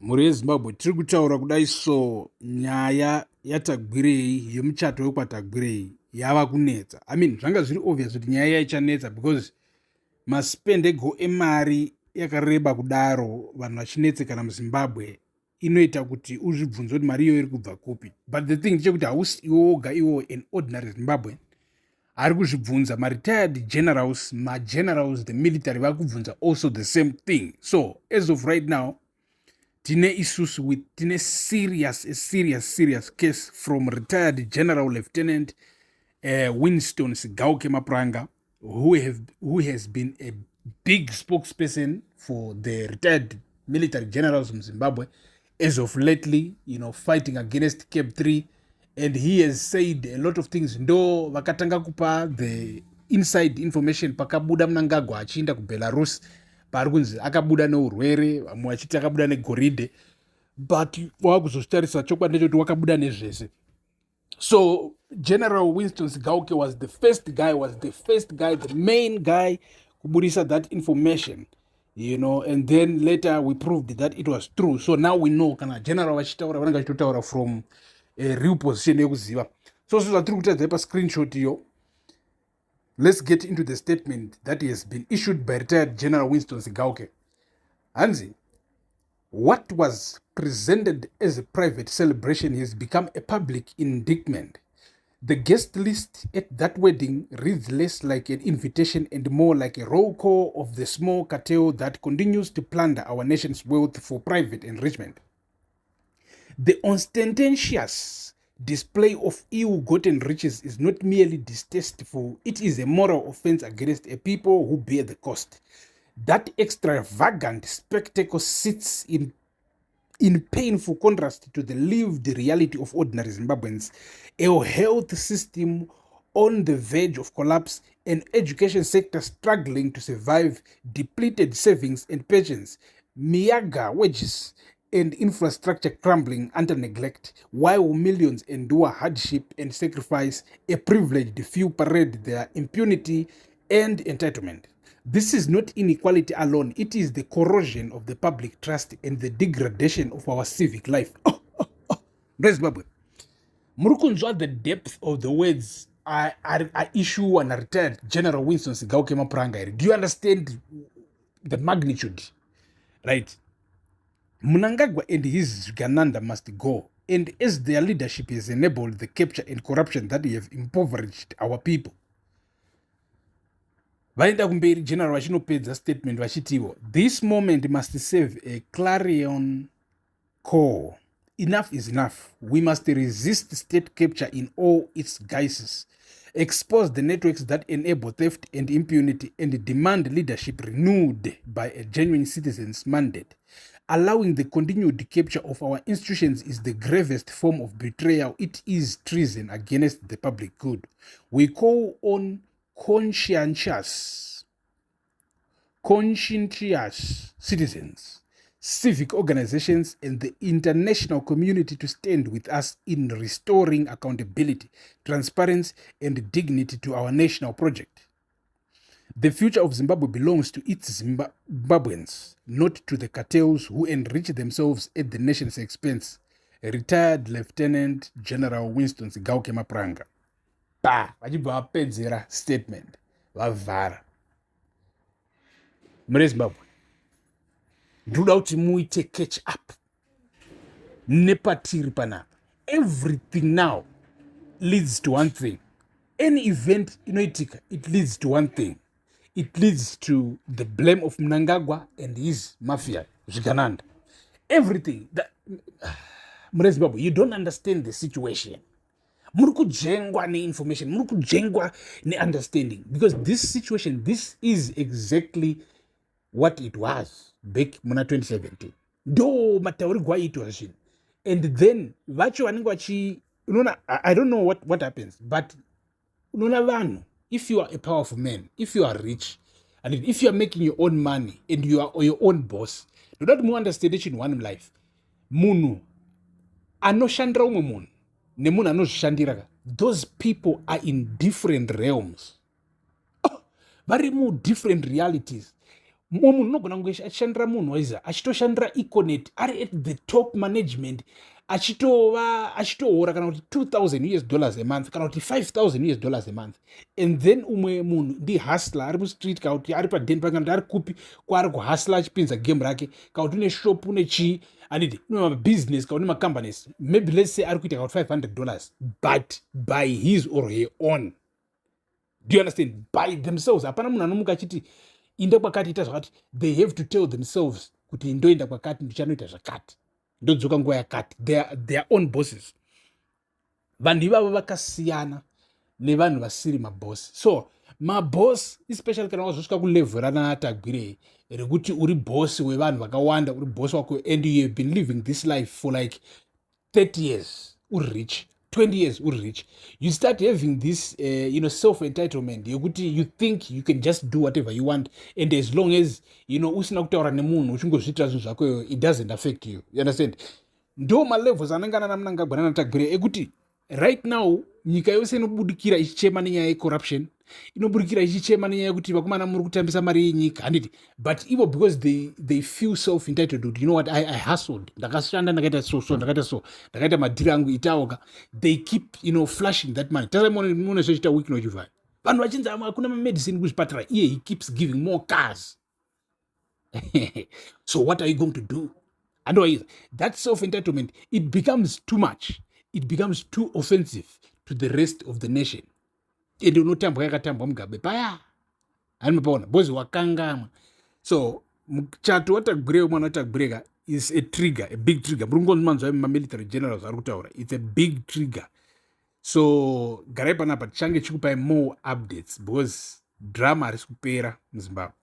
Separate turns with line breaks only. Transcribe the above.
Mhuri yeZimbabwe tiri kutaura kudai so nyaya yaTagwirei yemuchato wekwa Tagwirei yava kunetsa. Zvanga zviri obvious kuti nyaya yaichanetsa because maspendego emari yakareba kudaro vanhu vachinetsekana muZimbabwe inoita kuti uzvibvunze kuti mari iyo iri kubva kupi. But the thing ndechekuti hausi iwo woga iwo an ordinary Zimbabwean ari kuzvibvunza, maretired generals, magenerals, the military vari kubvunza also the same thing. So as of right now tine isusu with tine serious case from retired General Lieutenant Winston Sigauke Mapranga, who has been a big spokesperson for the retired military generals from Zimbabwe as of lately, fighting against Cap 3, and he has said a lot of things. Ndo vakatanga kupa the inside information pakabuda Mnangagwa achienda kuBelarus pari kunzi akabuda neurwere, vamwe vachiti akabuda negoridhe, but wakuzozvitarisa chokwadi ndechekuti wakabuda nezvese. So General Winston Sigauke was the first guy, the main guy kubudisa that information, and then later we proved that it was true. So now we know kana general vachitaura vanenge vachitotaura from a real position yekuziva. So zvatiri kutaridza pascreenshot iyo. Let's get into the statement that has been issued by retired General Winston Sigauke. Hanzi, what was presented as a private celebration has become a public indictment. The guest list at that wedding reads less like an invitation and more like a roll call of the small cartel that continues to plunder our nation's wealth for private enrichment. The ostentatious display of ill-gotten riches is not merely distasteful, it is a moral offense against a people who bear the cost. That extravagant spectacle sits in painful contrast to the lived reality of ordinary Zimbabweans, a health system on the verge of collapse, an education sector struggling to survive, depleted savings and pensions, meager wages, and infrastructure crumbling under neglect, while millions endure hardship and sacrifice, a privileged few parade their impunity and entitlement. This is not inequality alone, it is the corrosion of the public trust and the degradation of our civic life. Zimbabwe. Murukunzwa the depth of the words I issue and retired General Winston Sigauke Mapranga. Do you understand the magnitude? Right? Mnangagwa and his Gananda must go, and as their leadership has enabled the capture and corruption that have impoverished our people. Vaenda kumberi general vachinopedza statement vachitiwo, this moment must serve a clarion call. Enough is enough. We must resist state capture in all its guises, expose the networks that enable theft and impunity, and demand leadership renewed by a genuine citizen's mandate. Allowing the continued capture of our institutions is the gravest form of betrayal. It is treason against the public good. We call on conscientious citizens, civic organizations, and the international community to stand with us in restoring accountability, transparency, and dignity to our national project. The future of Zimbabwe belongs to its Zimbabweans, not to the cartels who enrich themselves at the nation's expense. Retired Lieutenant General Winston Sigauke Mapranga. Vachibva vapedzera statement vavhara. Mune Zimbabwe ndoda kuti muite catch up nepatiri panapa. Everything now leads to one thing. Any event inoitika, it leads to one thing. It leads to the blame of Mnangagwa and his mafia, Zvigananda. Everything. Mune Zimbabwe, you don't understand the situation. Murukujengwa ne information, murukujengwa ne understanding. Because this situation, this is exactly what it was back in 2017. Do mataurigwa aitwa zvinhu. And then, vacho vanenge vachi, I don't know what happens, but unoona vanhu, if you are a powerful man, if you are rich, and if you are making your own money, and you are your own boss, do not more understand in one life. Munhu anoshandira umwe munhu nemunhu anozvishandira, those people are in different realms. Vari mu different realities. munhu unogona kunge achishandira munhu waiza achitoshandira econet ari at the top management achitohora kana kuti 2000 US dollars a month kana kuti 5000 US dollars a month, and then umwe munhu ndi hustler ari mustreet kana kuti ari padeni pake kana kuti ari kupi kwaari kuhustler achipinza game rake kana kuti une shop une chii aniti une mabusiness kana kuti macompanies, maybe let's say ari kuita kana kuti $500 but by his or her own. Do you understand? By themselves. Hapana munhu anomuka achiti inde kwakati ita zvakati. They have to tell themselves kuti ndoenda kwakati ndichanoita zvakati, ndodzoka nguva yakati. Their own bosses. Vanhu ivavo vakasiyana nevanhu vasiri mabosi. So mabosi especially kana wazosvika kulevel rana Tagwirei rekuti uri bosi wevanhu vakawanda, uri bosi wako and you have been living this life for like 30 years uri rich, 20 years uri rich, you start having this self entitlement yekuti you think you can just do whatever you want, and as long as usina kutaura nemunhu uchingozviitira zvinhu zvako, it doesn't affect you. You understand? Ndo malevels anengana namunangagwana naTagwirei ekuti right now nyika yose inobudikira ichichema nenyaya yecorruption, inobudikira ichichema nenyaya yekuti vakomana muri kutambisa mari yenyika handiti, but ivo because they feel self entitled, you know what, I hustled, ndakashanda ndakaita ndakaita madhiri angu itaoka, they keep flashing that money. Tasaimone sochita wiki nochivhaya vanhu vachinzi hakuna mamedicine kuzvipatara, iye he keeps giving more cars. So what are you going to do? Otherwise, that self-entitlement, it becomes too much. It becomes too offensive to the rest of the nation. And unotambwa yakatambwa mugabe paya. Animapaona bozi wakangama. So Muchato Wekwa mwana Tagwirei is a trigger, a big trigger. Murungo manzo ma military generals arikutaura. It's a big trigger. So garai panapa change chikupai more updates because drama risikupera muZimbabwe.